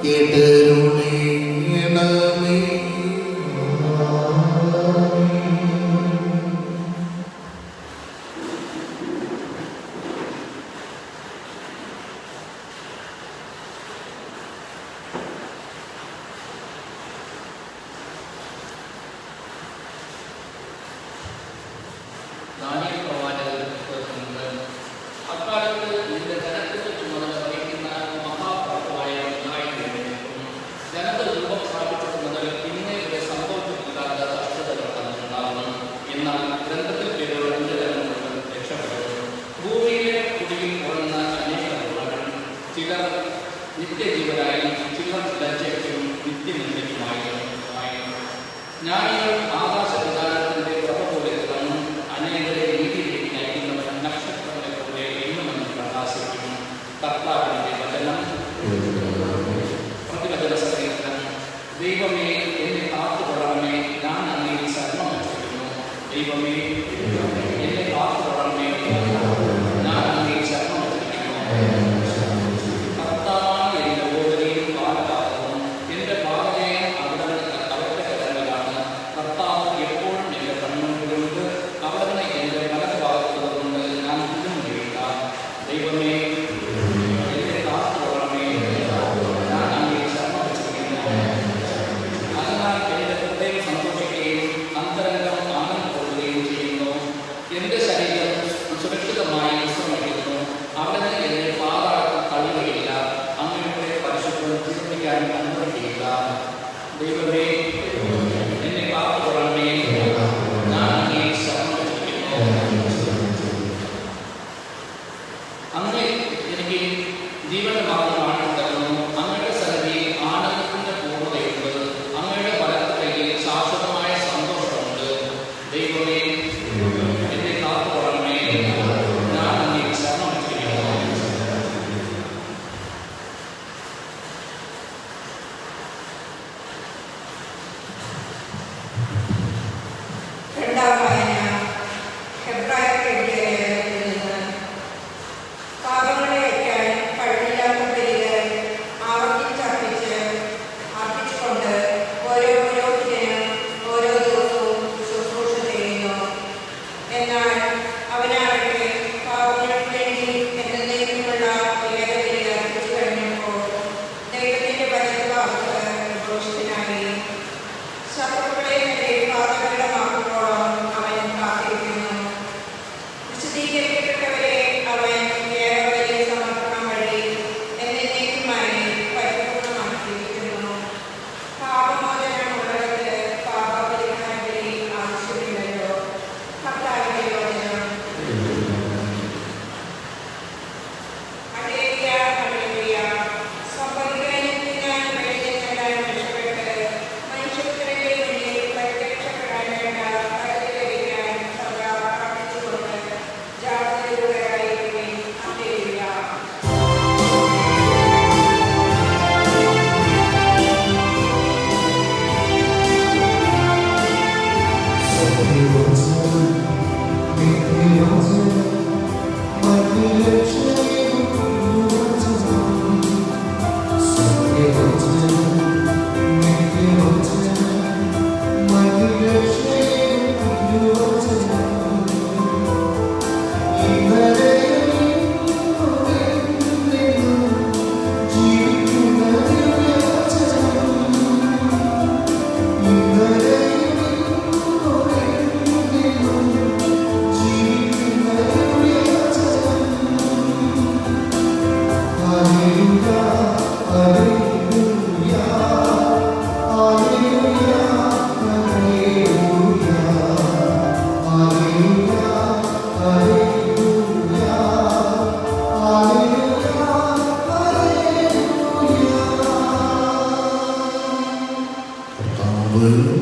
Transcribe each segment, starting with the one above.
കേട്ടരുളേണമേ. ആകാശവിധാനത്തിന്റെ പ്രഭ പോലെ തിളങ്ങും. അനേകരെ നീതിയിലേക്ക് നയിക്കുന്നവൻ നക്ഷത്രങ്ങളെ പോലെ എന്നുമെന്ന് പ്രകാശിക്കും. കർത്താവിന്റെ വചനം. പ്രതിവചന സങ്കീർത്തനം. ദൈവമേ, എന്നെ കാത്തുകൊള്ളണമേ, ഞാൻ അങ്ങയിൽ ശരണം വച്ചിരിക്കുന്നു. ദൈവമേ, എന്നെ കാത്തുകൊള്ളണമേ, ഞാൻ അങ്ങയിൽ ശരണം വച്ചിരിക്കുന്നു. കർത്താവാണ് എന്റെ ഓഹരിയും പാലപാതവും. എന്റെ പാതയം അവിടുന്ന് അവരുടെ കരങ്ങളിലാണ്. കർത്താവ് എപ്പോഴും എന്റെ കൺമുൻപിലുണ്ട്. അവിടുന്ന് എന്റെ വലത് ഭാഗത്തുള്ളതുകൊണ്ട് ഞാൻ കുടുങ്ങിയില്ല. ദൈവമേ, എന്നെ കാത്തുകൊള്ളണമേ, ഞാൻ അങ്ങയിൽ ശരണം വച്ചിരിക്കുന്നു. അതിനാൽ എന്റെ ഹൃദയം സന്തോഷിക്കുകയും അന്തരംഗം ആനന്ദം കൊള്ളുകയും ചെയ്യുന്നു. എന്റെ ശരീരം സുരക്ഷിതമായി വിശ്രമിക്കുന്നു. അവിടുന്ന് എന്നെ പാതാളത്തിൽ തള്ളുകയില്ല. അങ്ങയുടെ പരിശുദ്ധം ചിന്തിക്കാൻ അനുവദിക്കില്ല. ദൈവമേ, എന്നെ കാത്തുകൊള്ളണമേ, ഞാൻ അങ്ങയെ ശരണം വച്ചിരിക്കുന്നു. അങ്ങ് എനിക്ക് ജീവന്റെ മാർഗമാണ് തരുന്നു. അങ്ങയുടെ സന്നിധിയിൽ ആനന്ദത്തിന്റെ പൂർണ്ണതയുണ്ട്. അങ്ങയുടെ വലത്ത് കൈയിൽ ശാശ്വതമായ സന്തോഷമുണ്ട്. ദൈവമേ, എന്നെ കാത്തുകൊള്ളണമേ, ഞാൻ അങ്ങയെ ശരണം വച്ചിരിക്കുന്നു. രണ്ടാം വായന ഹെബ്രായർക്ക് എഴുതിയ ലേഖനത്തിൽ നിന്ന്. പാപങ്ങളെ വയ്ക്കാൻ കഴിവില്ലാത്ത ബലികൾ ആവർത്തിച്ചർപ്പിച്ചുകൊണ്ട് ഓരോ പുരോഹിതനും ഓരോ ദിവസവും ശുശ്രൂഷ ചെയ്യുന്നു. എന്നാൽ അവനാകട്ടെ പാപങ്ങൾക്ക് വേണ്ടി എന്നേക്കുമുള്ള ഏകബലി അർപ്പിച്ചു കഴിഞ്ഞപ്പോൾ ദൈവത്തിന്റെ വചനവാക്ക് ഘോഷിതനായി. ശത്രുക്കളെ തന്റെ പാതകീടമാക്കുമ്പോഴും അവൻ കാത്തിരിക്കുന്നു. വിശദീകരിക്കപ്പെട്ടവരെ അവൻ ഏകബലി സമർപ്പണം വഴി എന്നേക്കുമായി പരിപൂർണമാക്കിയിരിക്കുന്നു. പാപമോചനമുള്ളവർക്ക് പാപപരിഹാര ബലി ആവശ്യമില്ലല്ലോ. കർത്താവിന്റെ വചനം. Hallelujah, hallelujah. സംഭവിക്കാനും തിന്നാനും വെളിച്ചെല്ലാനും രക്ഷപ്പെട്ട് മനുഷ്യപുത്രന്റെ മുന്നിൽ പ്രത്യക്ഷപ്പെടാൻ വേണ്ട കരുതി ലഭിക്കാൻ സദാ പ്രാർത്ഥിച്ചുകൊണ്ട് ജാഗ്രതയുള്ളവരായിരിക്കുവിൻ. ഹല്ലേലൂയ.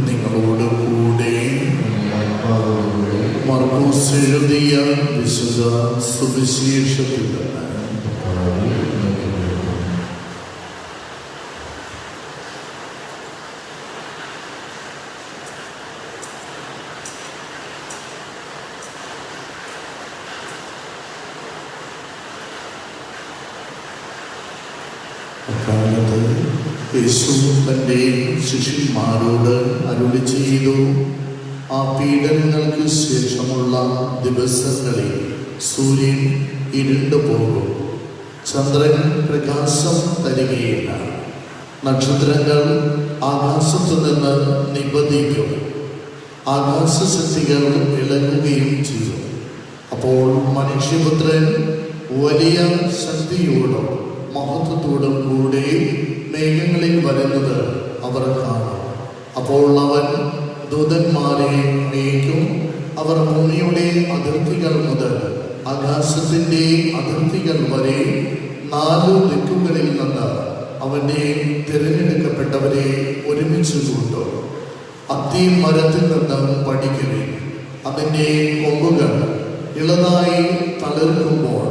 നിങ്ങളോട് കൂടെ മർക്കോസ് എഴുതിയ വിശുദ്ധ സുവിശേഷത്തിൽ അക്കാലത്ത് യേശു തൻ്റെ ശിഷ്യന്മാരോട് അരുളി ചെയ്തു, ആ പീഡനങ്ങൾക്ക് ശേഷമുള്ള ദിവസങ്ങളിൽ സൂര്യൻ ഇരുണ്ടു പോകും, ചന്ദ്രൻ പ്രകാശം തരികയില്ല, നക്ഷത്രങ്ങൾ ആകാശത്തു നിന്ന് നിബന്ധിക്കും, ആകാശശക്തികൾ ഇളകുകയും ചെയ്യും. അപ്പോൾ മനുഷ്യപുത്രൻ വലിയ ശക്തിയോടും മഹത്വത്തോടും കൂടെ മേഘങ്ങളിൽ വരുന്നത് അവർ കാണും. അപ്പോൾ അവൻ ദൂതന്മാരെ അയക്കും. അവർ ഭൂമിയുടെ അതിർത്തികൾ മുതൽ ആകാശത്തിൻ്റെ അതിർത്തികൾ വരെ 4 ദിക്കുകളിൽ നിന്ന് അവൻ്റെ തിരഞ്ഞെടുക്കപ്പെട്ടവരെ ഒരുമിച്ച് കൊണ്ടു. അത്തി മരത്തിൽ നിന്ന് പഠിക്കുവിൻ. അതിൻ്റെ കൊമ്പുകൾ ഇളതായി തളിർക്കുമ്പോൾ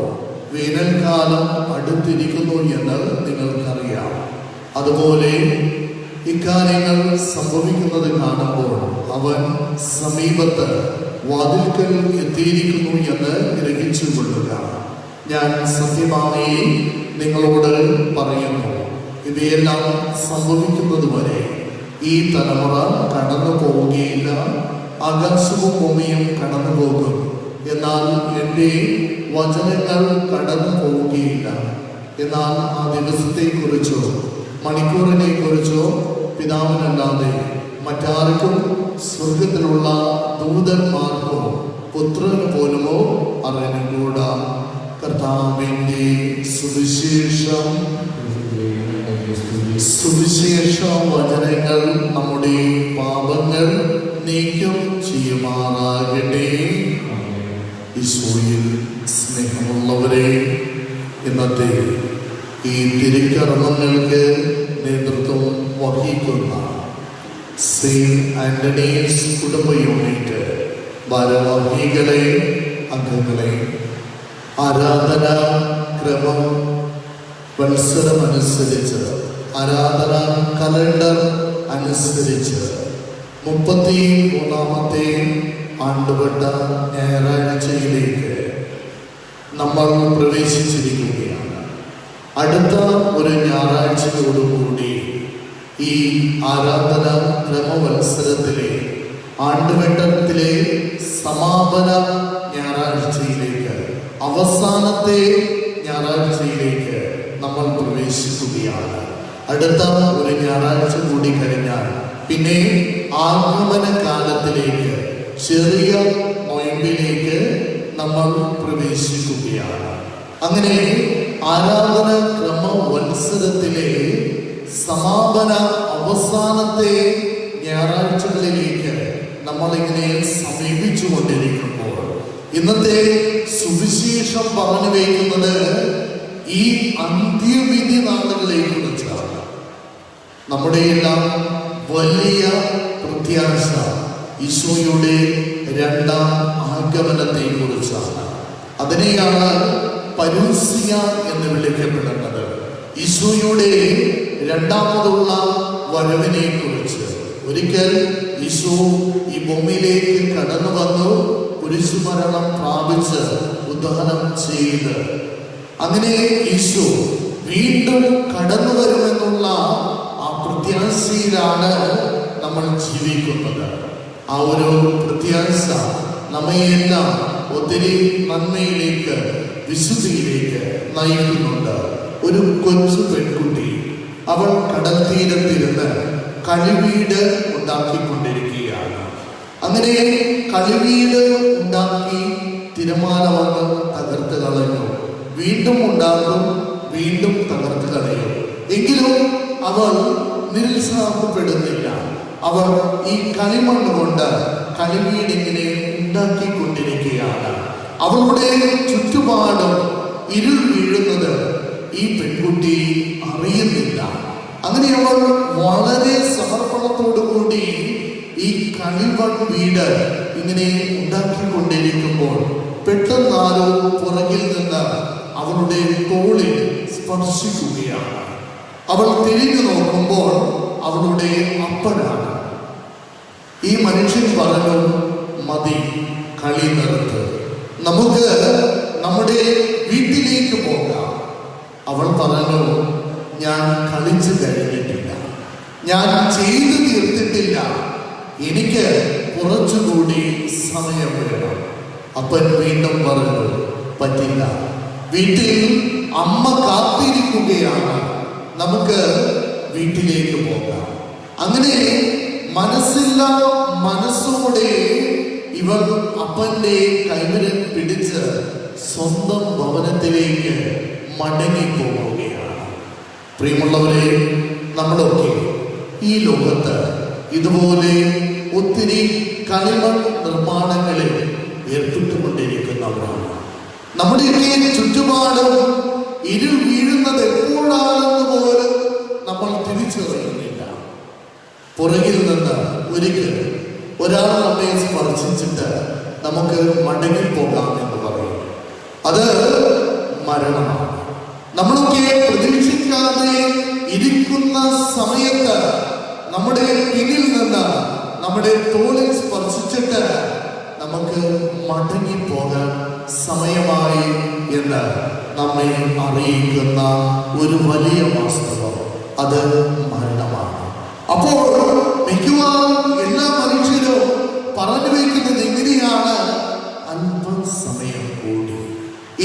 വേനൽക്കാലം അടുത്തിരിക്കുന്നു എന്ന് നിങ്ങൾക്കറിയാം. അതുപോലെ ഇക്കാര്യങ്ങൾ സംഭവിക്കുന്നത് കാണുമ്പോൾ അവൻ സമീപത്ത് വാതിൽക്കൽ എത്തിയിരിക്കുന്നു എന്ന് ഗ്രഹിച്ചു കൊള്ളുക. ഞാൻ സത്യമായി നിങ്ങളോട് പറയുന്നു, ഇവയെല്ലാം സംഭവിക്കുന്നതുവരെ ഈ തലമുറ കടന്നു പോവുകയില്ല. ആകാശവും ഭൂമിയും കടന്നു പോകും, എന്നാൽ എൻ്റെ വചനങ്ങൾ കടന്നു പോവുകയില്ല. എന്നാൽ ആ ദിവസത്തെക്കുറിച്ചോ മണിക്കൂറിനെ കുറിച്ചോ പിതാവിനല്ലാതെ മറ്റാർക്കും സ്വർഗത്തിലുള്ള ദൂതന്മാർക്കോ പുത്രന് പോലുമോ അറിഞ്ഞുകൂടാ. കർത്താവിൻ്റെ സുവിശേഷ വചനങ്ങൾ നമ്മുടെ പാപങ്ങൾ നീക്കം ചെയ്യുമാറാകട്ടെ. ഈശോയിൽ സ്നേഹമുള്ളവരെ, ഇന്നത്തെ ഈ തിരുക്കർമ്മങ്ങൾക്ക് നേതൃത്വം വഹിക്കുന്ന സെയിന്റ് ആന്റണീസ് കുടുംബ യൂണിറ്റ് ഭാരവാഹികളെ, അംഗങ്ങളെ, ആരാധനാ ക്രമം മത്സരമനുസരിച്ച്, ആരാധനാ കലണ്ടർ അനുസരിച്ച് 33ാമത്തെ ആണ്ടുവട്ട ഞായറാഴ്ചയിലേക്ക് നമ്മൾ പ്രവേശിച്ചിരിക്കുകയാണ്. അടുത്ത ഒരു ഞായറാഴ്ചയോടുകൂടി ഈ ആരാധന ക്രമവത്സരത്തിലെ ആണ്ടുവട്ടത്തിലെ സമാപന ഞായറാഴ്ചയിലേക്ക്, അവസാനത്തെ ഞായറാഴ്ചയിലേക്ക് നമ്മൾ പ്രവേശിക്കുകയാണ്. അടുത്ത ഒരു ഞായറാഴ്ച കൂടി കഴിഞ്ഞാൽ പിന്നെ ആഗമന കാലത്തിലേക്ക്, ചെറിയ നൊയമ്പിലേക്ക് നമ്മൾ പ്രവേശിക്കുകയാണ്. അങ്ങനെ ആരാധന ക്രമ വത്സരത്തിലെ സമാപന അവസാനത്തെ ഞായറാഴ്ചകളിലേക്ക് നമ്മളിങ്ങനെ സമീപിച്ചു കൊണ്ടിരിക്കുമ്പോൾ ഇന്നത്തെ സുവിശേഷം പറഞ്ഞു വയ്ക്കുന്നത് ഈ അന്ത്യവിധി നാളുകളെ കുറിച്ചാണ്. നമ്മുടെ എല്ലാം വലിയ പ്രത്യാശ ഈശോയുടെ രണ്ടാം ആഗമനത്തെ കുറിച്ചാണ്. അതിനെയാണ് പരൂസിയ എന്ന് വിളിക്കപ്പെടുന്നത്. ഈശോയുടെ രണ്ടാമതുള്ള വരവിനെ കുറിച്ച്. ഒരിക്കൽ ഈശോ ഈ ഭൂമിയിലേക്ക് കടന്നു വന്നു, കുരിശുമരണം പ്രാപിച്ച് ഉദ്ധാനം ചെയ്ത്, അങ്ങനെ ഈശോ വീണ്ടും കടന്നു വരുമെന്നുള്ള ആ പ്രത്യാശയിലാണ് നമ്മൾ ജീവിക്കുന്നത്. ആ ഒരു പ്രത്യാശ നമ്മയെല്ലാം ഒത്തിരി നന്മയിലേക്ക്, വിശുദ്ധിയിലേക്ക് നയിക്കുന്നുണ്ട്. ഒരു കൊച്ചു പെൺകുട്ടി, അവൾ കടൽ തീരത്തിരുന്ന് കളിവീട് ഉണ്ടാക്കിക്കൊണ്ടിരിക്കുകയാണ്. അങ്ങനെ കളിവീട് ഉണ്ടാക്കി തിരമാല വന്ന് തകർത്ത് കളഞ്ഞു. വീണ്ടും ഉണ്ടാക്കും, വീണ്ടും തകർത്ത് കളയും. എങ്കിലും അവൾ നിരുത്സാഹപ്പെടുന്നില്ല. അവർ ഈ കളിമണ്ണ് കൊണ്ട് കളിവീടിങ്ങനെ ഉണ്ടാക്കിക്കൊണ്ടിരിക്കുകയാണ്. അവളുടെ ചുറ്റുപാടും ഇരുൾ വീഴുന്നത് ഈ പെൺകുട്ടി അറിയുന്നില്ല. അങ്ങനെ അവൾ വളരെ സമർപ്പണത്തോടു കൂടി ഈ കളിമൺ വീട് ഇങ്ങനെ ഉണ്ടാക്കിക്കൊണ്ടിരിക്കുമ്പോൾ പെട്ടെന്നാരോ പുറകിൽ നിന്ന് അവളുടെ തോളിൽ സ്പർശിക്കുകയാണ്. അവൾ തിരിഞ്ഞു നോക്കുമ്പോൾ അവളുടെ അപ്പനാണ്. ഈ മനുഷ്യൻ പറഞ്ഞു, മതി, കളി നിർത്ത്, നമുക്ക് നമ്മുടെ വീട്ടിലേക്ക് പോകാം. അവൾ പറഞ്ഞു, ഞാൻ കളിച്ചു കഴിഞ്ഞിട്ടില്ല, ഞാൻ ചെയ്തു തീർത്തിട്ടില്ല, എനിക്ക് കുറച്ചുകൂടി സമയം വേണം. അപ്പൻ വീണ്ടും പറഞ്ഞു, പറ്റില്ല, വീട്ടിൽ അമ്മ കാത്തിരിക്കുകയാണ്, നമുക്ക് വീട്ടിലേക്ക് പോകാം. അങ്ങനെ മനസ്സില്ല മനസ്സോടെ ഇവർ അപ്പന്റെ കൈവിരൽ പിടിച്ച് സ്വന്തം ഭവനത്തിലേക്ക് മടങ്ങിപ്പോവുകയാണ്. പ്രിയമുള്ളവരെ, നമ്മളൊക്കെ ഈ ലോകത്ത് ഇതുപോലെ ഒത്തിരി കളിമൺ നിർമ്മാണങ്ങളിൽ ഏർപ്പെട്ടുകൊണ്ടിരിക്കുന്നവരാണ്. നമ്മുടെയൊക്കെ ചുറ്റുപാടും ഇരുൾ വീഴുന്നത് എപ്പോഴാണെന്ന് പോലും നമ്മൾ തിരിച്ചറിയുന്നില്ല. പുറകിൽ നിന്ന് ഒരിക്കൽ ഒരാൾ നമ്മെ സ്പർശിച്ചിട്ട് നമുക്ക് മടങ്ങിപ്പോകാം എന്ന് പറയും. അത് മരണമാണ്. നമ്മളൊക്കെ പ്രതീക്ഷിക്കാതെ ഇരിക്കുന്ന സമയത്ത് നമ്മുടെ പിന്നിൽ നിന്ന് നമ്മുടെ തോളിൽ സ്പർശിച്ചിട്ട് നമുക്ക് മടങ്ങിപ്പോകാൻ സമയമായി എന്ന് നമ്മെ അറിയിക്കുന്ന ഒരു വലിയ വാസ്തവം, അത് മരണമാണ്. അപ്പോൾ മിക്കവാറും എല്ലാ മനുഷ്യരും പറഞ്ഞു വയ്ക്കുന്നത് എങ്ങനെയാണ്? അല്പസമയം കൂടി,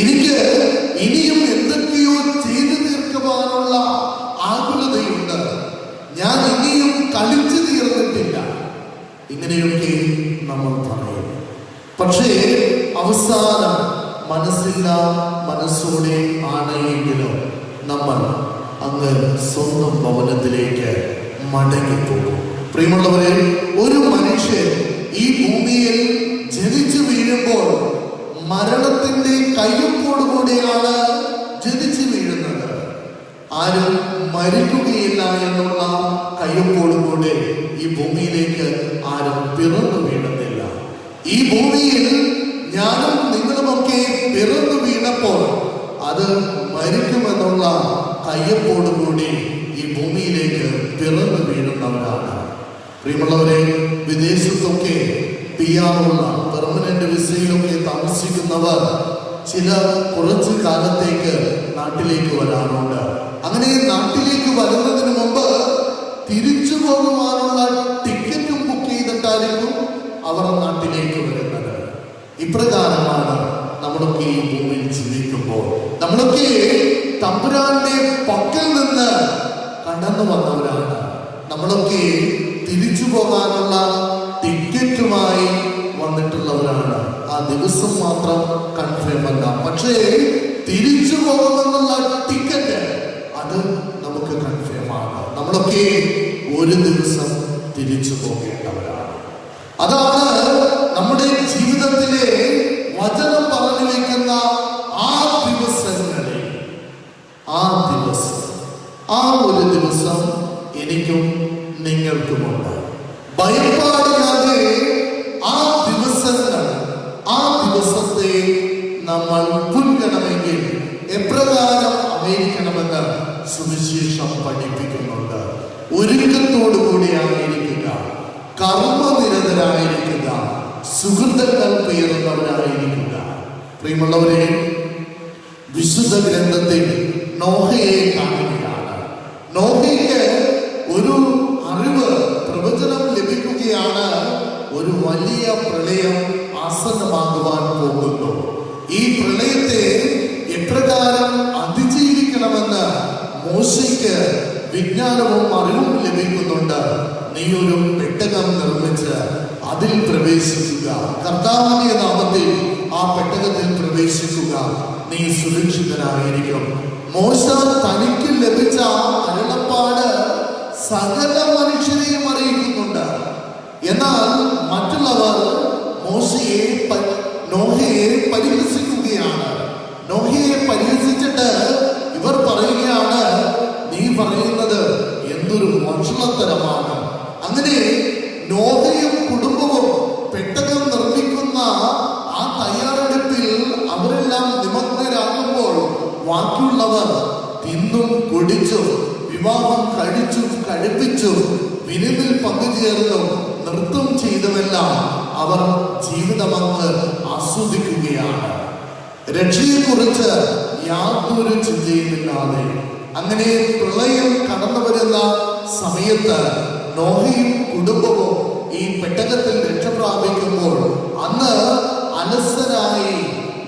എനിക്ക് ഇനിയും എന്തൊക്കെയോ ചെയ്തു തീർക്കുവാനുള്ള ആകുലതയുണ്ട്, ഞാൻ ഇനിയും കളിച്ചു തീർന്നിട്ടില്ല, ഇങ്ങനെയൊക്കെ നമ്മൾ പറയും. പക്ഷേ അവസാനം മനസ്സില്ല മനസ്സോടെ ആണെങ്കിലും നമ്മൾ അങ്ങ് സ്വന്തം ഭവനത്തിലേക്ക് മടങ്ങിപ്പോകും. പ്രിയമുള്ളവരെ, ഒരു മനുഷ്യൻ ഈ ഭൂമിയിൽ ജനിച്ചു വീഴുമ്പോൾ മരണത്തിന്റെ കയ്യൊപ്പോടുകൂടിയാണ് ജനിച്ചു വീഴുന്നത്. ആരും മരിക്കുകയില്ല എന്നുള്ള കയ്യൊപ്പോടുകൂടി ഈ ഭൂമിയിലേക്ക് ആരും പിറന്നു വീഴുന്നില്ല. ഈ ഭൂമിയിൽ ഞാനും നിങ്ങളുമൊക്കെ പിറന്നു വീണപ്പോൾ അത് മരിക്കുമെന്നുള്ള കയ്യൊപ്പോടുകൂടി ഈ ഭൂമിയിലേക്ക് പിറന്നു വീഴുന്നവരാണ്. പ്രിയമുള്ളവരെ, വിദേശത്തൊക്കെ PR ഉള്ള പെർമനന്റ് വിസയിലൊക്കെ താമസിക്കുന്നവർ ചില കുറച്ചു കാലത്തേക്ക് നാട്ടിലേക്ക് വരാറുണ്ട്. അങ്ങനെ നാട്ടിലേക്ക് വരുന്നതിന് മുമ്പ് തിരിച്ചു പോകുവാനുള്ള ടിക്കറ്റും ബുക്ക് ചെയ്തിട്ടായിരിക്കും അവർ നാട്ടിലേക്ക് വരുന്നത്. ഇപ്രകാരമാണ് നമ്മളൊക്കെ ഈ ഭൂമിയിൽ ജീവിക്കുമ്പോൾ നമ്മളൊക്കെ തമ്പുരാന്റെ പക്കൽ നിന്ന് കടന്നു വന്നവരാണ്. നമ്മളൊക്കെ തിരിച്ചു പോകാനുള്ള ടിക്കറ്റുമായി വന്നിട്ടുള്ളവരാണ്. ആ ദിവസം മാത്രം കൺഫേം അല്ല, പക്ഷേ തിരിച്ചു പോകുമെന്നുള്ള ടിക്കറ്റ് അത് നമുക്ക് കൺഫേം ആണ്. നമ്മളൊക്കെ ഒരു ദിവസം തിരിച്ചു പോകേണ്ടവരാണ്. അതാണ് നമ്മുടെ ജീവിതത്തിലെ വചനം പറഞ്ഞു വയ്ക്കുന്ന ആ ദിവസങ്ങളിൽ ആ ഒരു ദിവസം എനിക്കും നിങ്ങൾക്കുമുണ്ട്. ഭയപ്പാടില്ലാതെ ആ ദിവസത്തെ നമ്മൾ പുൽകണമെങ്കിൽ എപ്രകാരം ആയിരിക്കണമെന്ന് സുവിശേഷം പഠിപ്പിക്കുന്നുണ്ട്. ഒരുക്കത്തോടു കൂടി ആയിരിക്കുക, കർമ്മനിരതരായിരിക്കുക, സുഹൃത്തുക്കൾ പേരുന്നവരായിരിക്കുക. പ്രിയമുള്ളവരെ, വിശുദ്ധ ഗ്രന്ഥത്തിൽ നോഹയെ കാണുകയാണ്. നോഹയ്ക്ക് ഒരു അറിവ്, പ്രവചനം ലഭിക്കുകയാണ്. ഒരു വലിയ പ്രളയം ആസന്നമാകുവാൻ പോകുന്നു. ഈ പ്രളയത്തെ എപ്രകാരം അതിജീവിക്കണമെന്ന് മോശയ്ക്ക് വിജ്ഞാനവും അറിവും ലഭിക്കുന്നുണ്ട്. നീ ഒരു പെട്ടകം നിർമ്മിച്ച് അതിൽ പ്രവേശിക്കുക, കർത്താവിന്റെ നാമത്തിൽ ആ പെട്ടകത്തിൽ പ്രവേശിക്കുക, നീ സുരക്ഷിതനായിരിക്കും. മോശ തനിക്ക് ലഭിച്ച അരുളപ്പാട് സകല മനുഷ്യരെയും അറിയിക്കുന്നുണ്ട്. എന്നാൽ മറ്റുള്ളവർ നോഹയെ പരിഹസിക്കുകയാണ്. നോഹയെ പരിഹസിച്ചിട്ട് ഇവർ പറയുകയാണ്, നീ പറയുന്നത് എന്തൊരു വഷളത്തരമാണ്. അങ്ങനെ നോഹയും കുടുംബവും പെട്ടകം നിർമ്മിക്കുന്ന ആ തയ്യാറെടുപ്പിൽ അവരെല്ലാം നിമഗ്നരാകുമ്പോൾ ബാക്കിയുള്ളവർ തിന്നും കുടിച്ചും വിവാഹം കഴിച്ചും കഴിപ്പിച്ചും വിരുന്നിൽ പങ്കുചേർന്നും നൃത്തം ചെയ്തുമെല്ലാം അവർ ജീവിതമങ്ങ് ആസ്വദിക്കുകയാണ്. രക്ഷയെക്കുറിച്ച് യാതൊരു ചിന്തയുമില്ലാതെ അങ്ങനെ പ്രളയം കടന്നു വരുന്ന സമയത്ത് നോഹയും കുടുംബവും ഈ പെട്ടകത്തിൽ രക്ഷ പ്രാപിക്കുമ്പോൾ അന്ന് അലസരായി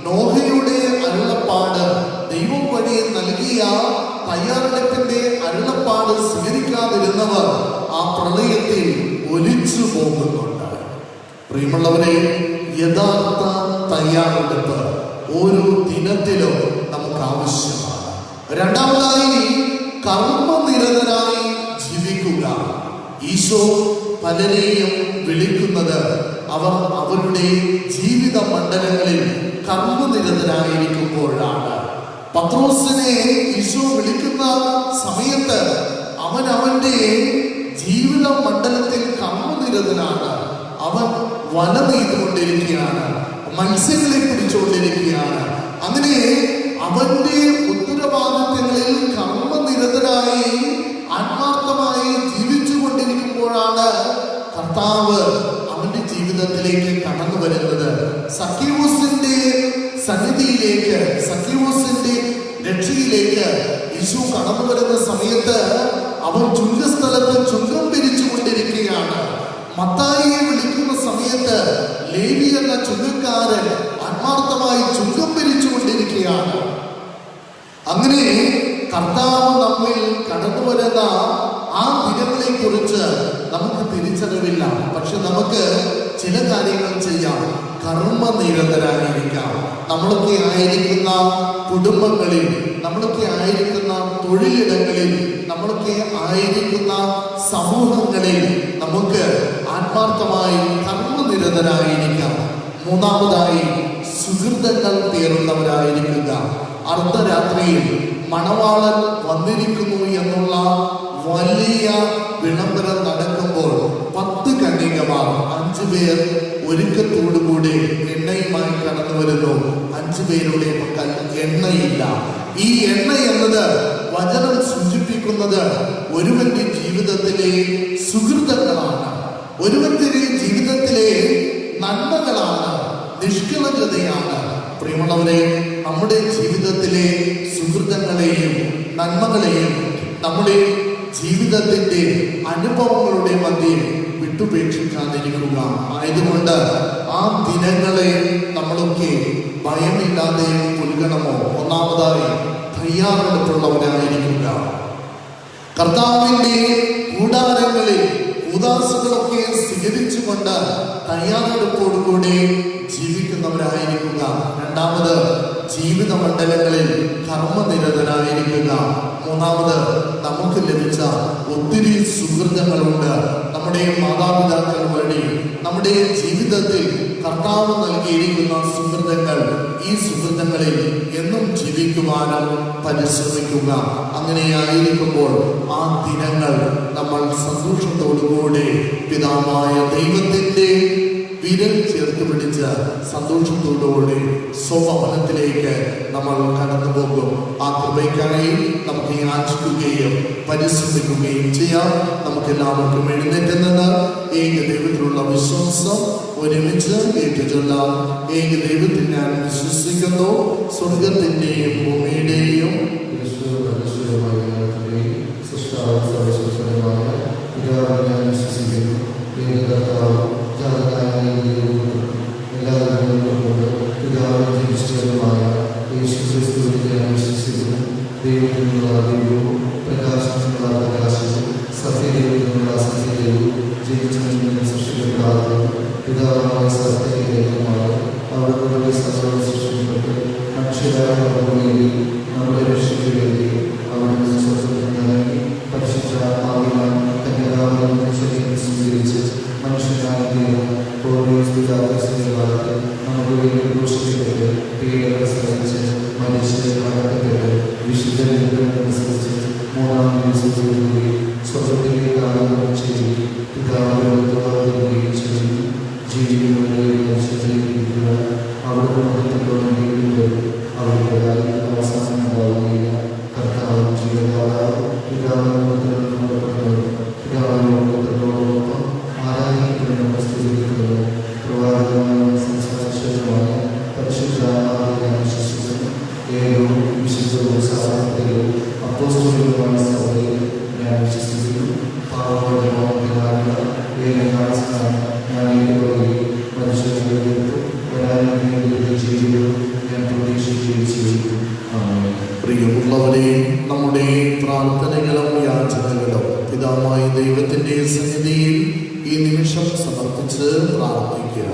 നോഹയുടെ അരുളപ്പാട്, ദൈവം വഴി നൽകിയ തയ്യാറെടുപ്പിന്റെ അരുളപ്പാട് സ്വീകരിക്കാതിരുന്നവർ ആ പ്രളയത്തിൽ ഒലിച്ചു പോകുന്നുണ്ട്. പ്രിയമുള്ളവരെ, യഥാർത്ഥ തയ്യാറെടുപ്പ് ഓരോ ദിനത്തിലും നമുക്ക് ആവശ്യമാണ്. രണ്ടാമതായി, കർമ്മനിരതരായി ജീവിക്കുക. ഈശോ പലരെയും വിളിക്കുന്നത് അവർ അവരുടെ ജീവിത മണ്ഡലങ്ങളിൽ കർമ്മനിരതരായിരിക്കുമ്പോഴാണ്. പത്രോസിനെ ഈശോ വിളിക്കുന്ന സമയത്ത് അവൻ അവന്റെ ജീവിത മണ്ഡലത്തിൽ കർമ്മനിരതനാണ്. അവൻ വല നെയ്തുകൊണ്ടിരിക്കുകയാണ്, മത്സ്യങ്ങളെ പിടിച്ചുകൊണ്ടിരിക്കുകയാണ്. അങ്ങനെ അവന്റെ ഉത്തരവാദിത്തങ്ങളിൽ കർമ്മനിരതനായി ആത്മാർത്ഥമായി ജീവിച്ചു കൊണ്ടിരിക്കുമ്പോഴാണ് കർത്താവ് അവന്റെ ജീവിതത്തിലേക്ക് കടന്നു വരുന്നത്. സഖ്യവൂസിന്റെ സന്നിധിയിലേക്ക്, സഖ്യവൂസിന്റെ രക്ഷയിലേക്ക് യേശു കടന്നു വരുന്ന സമയത്ത് അവൻ ചുങ്കസ്ഥലത്ത് ചുങ്കം പിരിച്ചു കൊണ്ടിരിക്കുകയാണ്. മത്തായിയെ വിളിക്കുന്ന സമയത്ത് ലേവി എന്ന ചുങ്കക്കാരൻ ആത്മാർത്ഥമായി ചുങ്കം പിരിച്ചു കൊണ്ടിരിക്കുകയാണ്. അങ്ങനെ കർത്താവ് നമ്മിൽ കടന്നു വരുന്ന ആ ദിനങ്ങളെ കുറിച്ച് നമുക്ക് തിരിച്ചറിവില്ല. പക്ഷെ നമുക്ക് ചില കാര്യങ്ങൾ ചെയ്യാം. കർമ്മനിരതരായിരിക്കാം. നമ്മളൊക്കെ ആയിരിക്കുന്ന കുടുംബങ്ങളിൽ, നമ്മളൊക്കെ ആയിരിക്കുന്ന തൊഴിലിടങ്ങളിൽ, നമ്മളൊക്കെ ആയിരിക്കുന്ന സമൂഹങ്ങളിൽ നമുക്ക് ആത്മാർത്ഥമായി കർമ്മനിരതരായിരിക്കാം. മൂന്നാമതായി സുഹൃത്തുക്കൾ തീർന്നവരായിരിക്കുക. അർദ്ധരാത്രിയിൽ മണവാളൻ വന്നിരിക്കുന്നു എന്നുള്ള വലിയ വിളംബരം നടക്കുമ്പോൾ 10 കന്യകമാർ, 5 പേർ ഒരുക്കത്തോടുകൂടി എണ്ണയുമായി കടന്നു വരുന്നു. 5 പേരുടെ പക്കൽ എണ്ണയില്ല. ഈ എണ്ണ എന്നത് വചനം സൂചിപ്പിക്കുന്നത് ഒരുവന്റെ ജീവിതത്തിലെ സുഹൃത്തുക്കളാണ്, ഒരുവന്റെ ജീവിതത്തിലെ നന്മകളാണ്, നിഷ്കളങ്കതയാണ്. പ്രിയമുള്ളവരെ, നമ്മുടെ ജീവിതത്തിലെ സുഹൃത്തുക്കളെയും നന്മകളെയും നമ്മുടെ ജീവിതത്തിന്റെ അനുഭവങ്ങളുടെ മധ്യേ വിട്ടുപേക്ഷിക്കാതിരിക്കുക. ആയതുകൊണ്ട് ആ ദിനങ്ങളെ നമ്മളൊക്കെ ഭയമില്ലാതെ പുൽകണമോ? ഒന്നാമതായി തയ്യാറെടുപ്പുള്ളവരായിരിക്കുക. കർത്താവിന്റെ കൂടാരങ്ങളിൽ ഉദാസുകളൊക്കെ സ്വീകരിച്ചുകൊണ്ട് തയ്യാറെടുപ്പോടുകൂടി ജീവിക്കുന്നവരായിരിക്കുക. രണ്ടാമത് ജീവിത മണ്ഡലങ്ങളിൽ കർമ്മനിരതരായിരിക്കുക. മൂന്നാമത് നമുക്ക് ലഭിച്ച ഒത്തിരി സുഹൃത്തുക്കളുണ്ട്. നമ്മുടെ മാതാപിതാക്കൾ വഴി നമ്മുടെ ജീവിതത്തിൽ കർത്താവ് നൽകിയിരിക്കുന്ന സുഹൃത്തുക്കൾ, ഈ സുഹൃത്തുക്കളിൽ എന്നും ജീവിക്കുവാനും പരിശ്രമിക്കുക. അങ്ങനെയായിരിക്കുമ്പോൾ ആ ദിനങ്ങൾ നമ്മൾ സന്തോഷത്തോടുകൂടി പിതാവായ ദൈവത്തിന്റെ വിരൽ ചേർത്ത് പിടിച്ച് സന്തോഷത്തോടുകൂടി സ്വഭവനത്തിലേക്ക് നമ്മൾ കടന്നു പോകും. ആ കൃപയ്ക്കായി നമുക്ക് യാചിക്കുകയും പരിശ്രമിക്കുകയും ചെയ്യാം. നമുക്ക് എല്ലാവർക്കും എഴുന്നേറ്റ് നിന്ന് ഏക ദൈവത്തിലുള്ള വിശ്വാസം ഒരുമിച്ച് ഏറ്റുചൊല്ലാം. ഏക ദൈവത്തിൽ ഞാൻ വിശ്വസിക്കുന്നു, സ്വർഗത്തിന്റെയും ഭൂമിയുടെയും പ്രിയമുള്ളവരെ, നമ്മുടെ പ്രാർത്ഥനകളും യാചനകളും പിതാവായ ദൈവത്തിന്റെ സന്നിധിയിൽ ഈ നിമിഷം സമർപ്പിച്ച് പ്രാർത്ഥിക്കുക.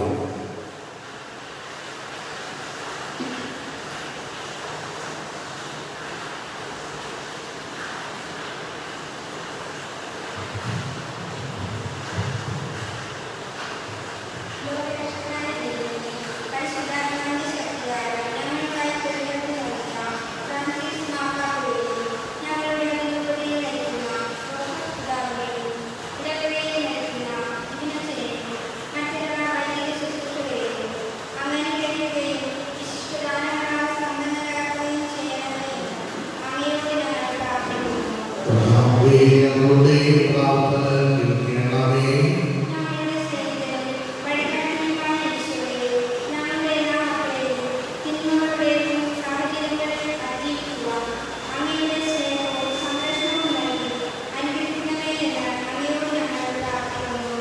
പ്രാർത്ഥന കേൾക്കണമേ.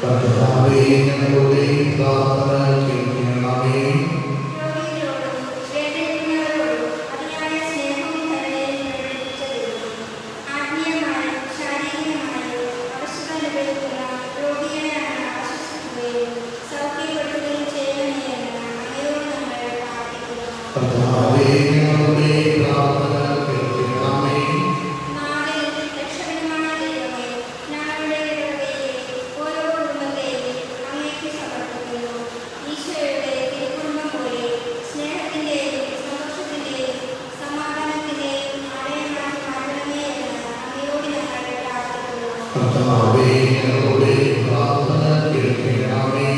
കർത്താവേ, ഞങ്ങളുടെ പ്രാർത്ഥന കേൾക്കണമേ. കർത്താവേ, ഞങ്ങളുടെ പ്രാർത്ഥന കേൾക്കണമേ. കർത്താവേ, ഞങ്ങളുടെ പ്രാർത്ഥന കേൾക്കണമേ.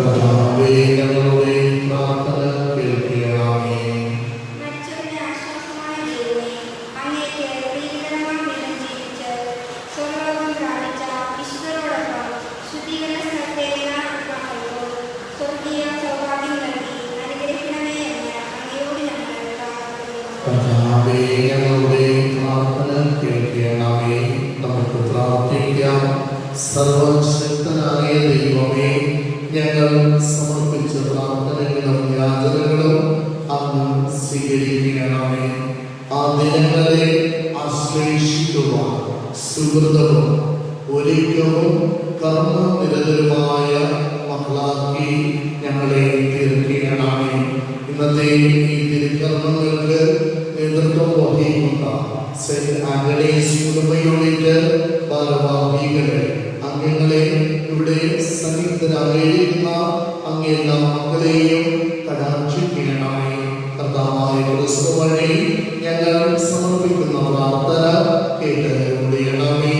കർത്താവേ, ഞങ്ങളുടെ പ്രാർത്ഥന കേൾക്കണമേ. കർത്താവേ, ഞങ്ങളുടെ പ്രാർത്ഥന കേൾക്കണമേ. നമുക്ക് പ്രാർത്ഥിക്കാം. സർവശക്തനായ ദൈവമേ, ഞങ്ങൾ സമർപ്പിച്ച പ്രാർത്ഥനകളും യാചനകളും അങ്ങ് സ്വീകരിക്കണമേ. ആ ദിനങ്ങളെ ആശ്ലേഷിക്കുവാൻ സുഹൃതവും ഒരുക്കവും കർമ്മനിരതരുമായ മക്കളാക്കി ഞങ്ങളെ തീർക്കണമേ. ഇന്നത്തെ ഈ തിരുക്കർമ്മങ്ങൾക്ക് നേതൃത്വം വഹിക്കുന്ന സെന്റ് ആന്റണീസ് കുടുംബ യൂണിറ്റ് ഭാരവാഹികളെ, അംഗങ്ങളെ, ഇവിടെ സന്നിഹിതരായിരിക്കുന്ന അങ്ങേ എല്ലാ മക്കളെയും കടാക്ഷിക്കണമേ. കർത്താവായ ക്രിസ്തു വഴി ഞങ്ങൾ സമർപ്പിക്കുന്ന പ്രാർത്ഥന കേട്ട് മുടിയണമേ.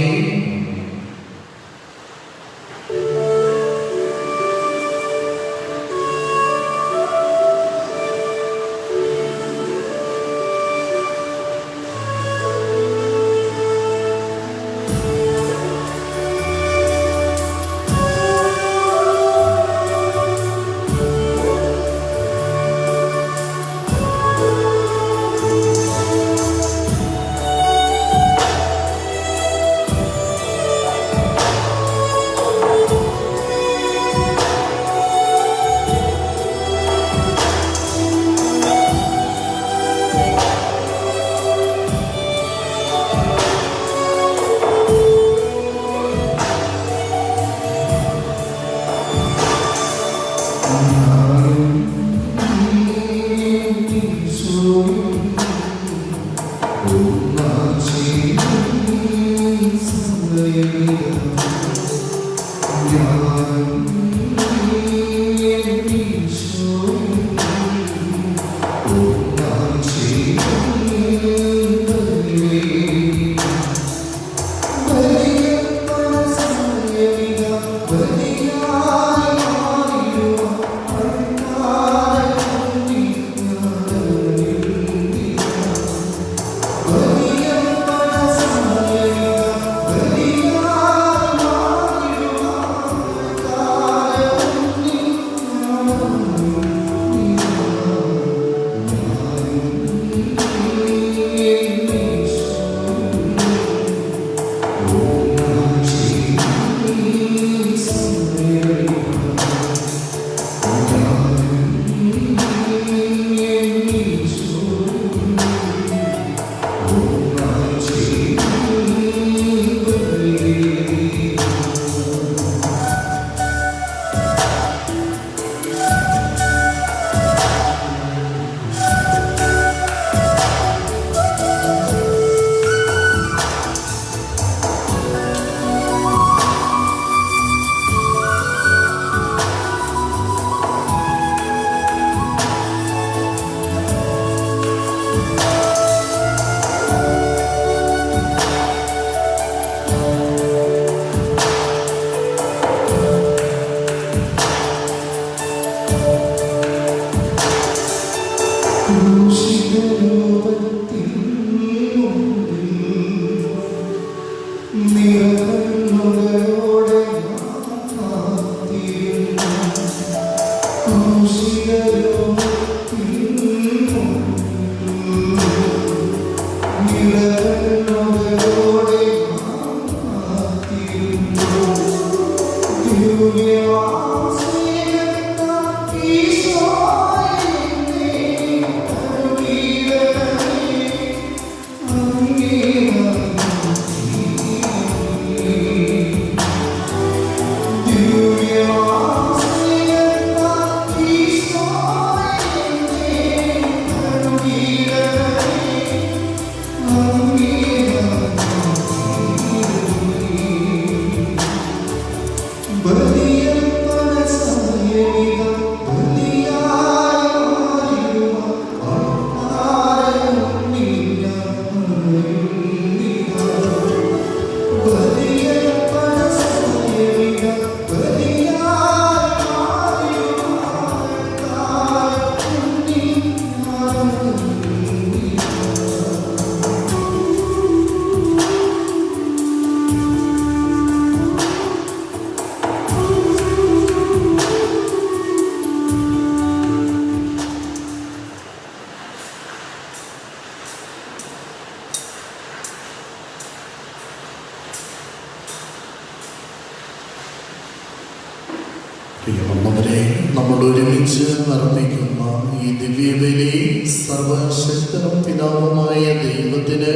ഒരുമിച്ച് അർപ്പിക്കുന്ന ഈ ദിവ്യബലി സർവശക്തനും പിതാവുമായ ദൈവത്തിന്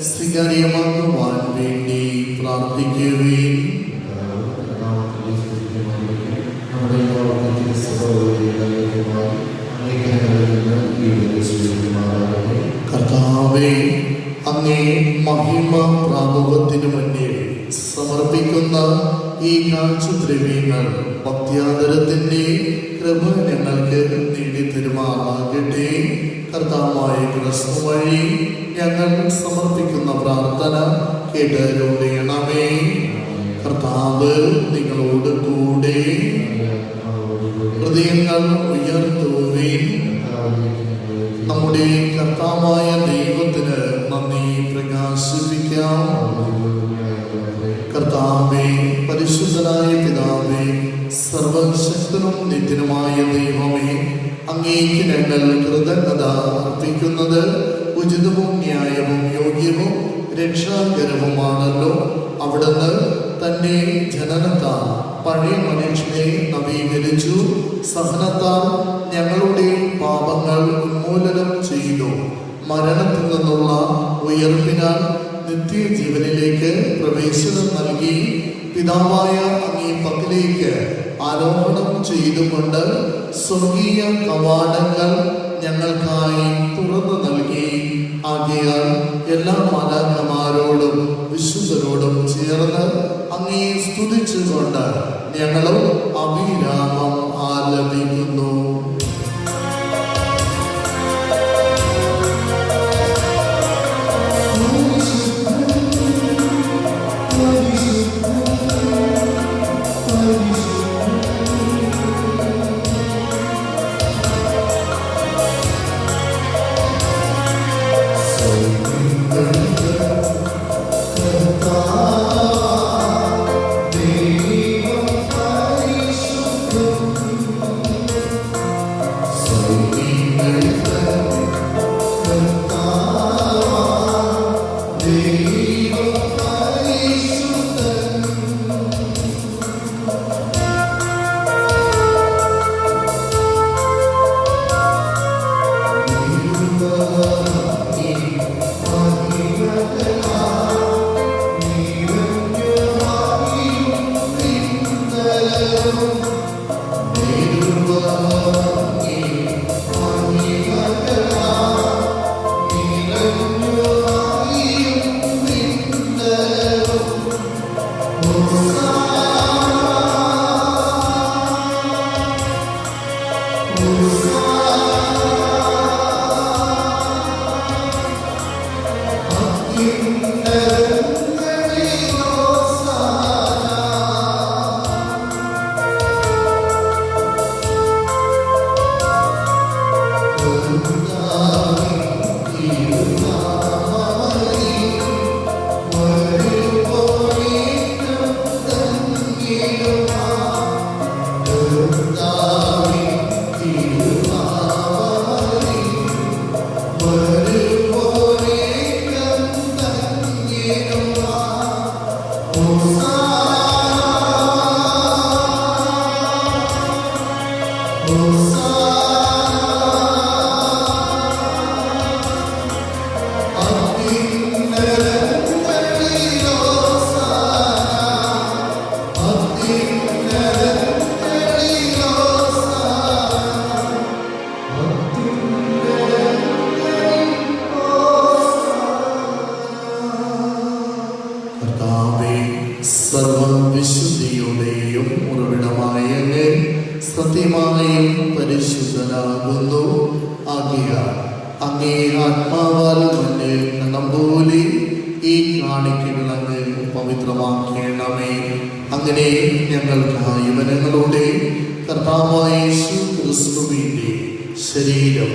സ്വീകാര്യമാക്കുവാൻ വേണ്ടി പ്രാർത്ഥിക്കുകയും കർത്താവേ, അങ്ങേ മഹിമ പ്രാഭവത്തിനു മുന്നേ സമർപ്പിക്കുന്ന ഈ കാഴ്ചദ്രവ്യങ്ങൾ ഭക്ത്യാദരത്തിന്റെ കൃപ ഞങ്ങൾക്ക് നേടിത്തരുമാറാകട്ടെ. കർത്താവായ ക്രിസ്തു വഴി ഞങ്ങൾ സമർപ്പിക്കുന്ന പ്രാർത്ഥന കേട്ടരുളണമേ. കർത്താവ് നിങ്ങളോട് കൂടെ. ഹൃദയങ്ങൾ ഉയർത്തുവിൻ. നമ്മുടെ കർത്താവായ ദൈവത്തിന് നന്ദി പ്രകാശിപ്പിക്കാം. കർത്താവേ, പരിശുദ്ധനായ പിതാവേ, സർവശക്തനും നിത്യനുമായ ദൈവമേ, അങ്ങേക്ക് ഞങ്ങൾ കൃതജ്ഞത അർപ്പിക്കുന്നത് ഉചിതവും ന്യായവും യോഗ്യവും രക്ഷാകരവുമാണല്ലോ. അവിടുന്ന് തന്റെ ജനനത്താൽ പഴയ മനുഷ്യനെ നവീകരിച്ചു. സഹനത്താൽ ഞങ്ങളുടെ പാപങ്ങൾ ഉന്മൂലനം ചെയ്തു. മരണത്തിൽ നിന്നുള്ള ഉയർപ്പിനാൽ നിത്യജീവനിലേക്ക് പ്രവേശനം നൽകി. പിതാവായ അങ്ങേ പക്കലേക്ക് ആരോഹണം ചെയ്തുകൊണ്ട് സ്വർഗീയ കവാടങ്ങൾ ഞങ്ങൾക്കായി തുറന്നു നൽകി. ആകയാൽ എല്ലാ മാലാഖമാരോടും വിശുദ്ധരോടും ചേർന്ന് അങ്ങേ സ്തുതിച്ചുകൊണ്ട് ഞങ്ങളും അഭിരാമം ആലപിക്കുന്നു. സർവവിശുദ്ധിയുടെയും ഉറവിടമായ സത്യമായും പരിശുദ്ധനാകുന്നു. ആകയാൽ അങ്ങേ ആത്മാവാൽ മുന്നേ കണം പോലെ ഈ കാണിക്കകൾ അങ്ങ് പവിത്രമാക്കണമേ. അങ്ങനെ ഞങ്ങൾക്കായി വനങ്ങളുടെ കർത്താവായ യേശു ക്രിസ്തുവിന്റെ ശരീരം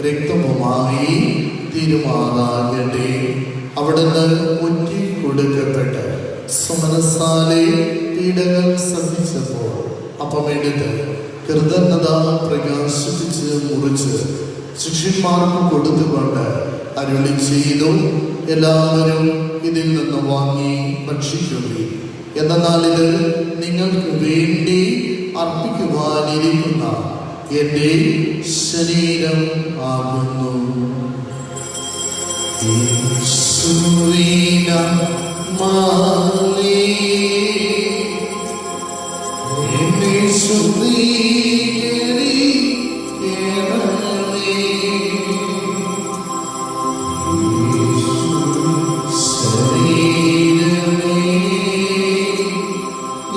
രക്തവുമായി തീരുമാറാകട്ടെ. അവിടുന്ന് ഒറ്റി കൊടുക്കപ്പെട്ട് സുമനസാലെ പീഡകൾ സഹിച്ചപ്പോൾ അപ്പമെടുത്ത് കൃതജ്ഞത പ്രകാശിപ്പിച്ച് മുറിച്ച് ശിഷ്യന്മാർക്ക് കൊടുത്തുകൊണ്ട് അരുളി ചെയ്തു, എല്ലാവരും ഇതിൽ നിന്ന് വാങ്ങി ഭക്ഷിക്കുകയും, എന്നാൽ ഇത് നിങ്ങൾക്ക് വേണ്ടി അർപ്പിക്കുവാനിരിക്കുന്ന എൻ്റെ ശരീരം ആകുന്നു. യേശുവിന മാലേ എന്നെ ശുദ്ധീകരിക്കണമേ. ശരീരമേ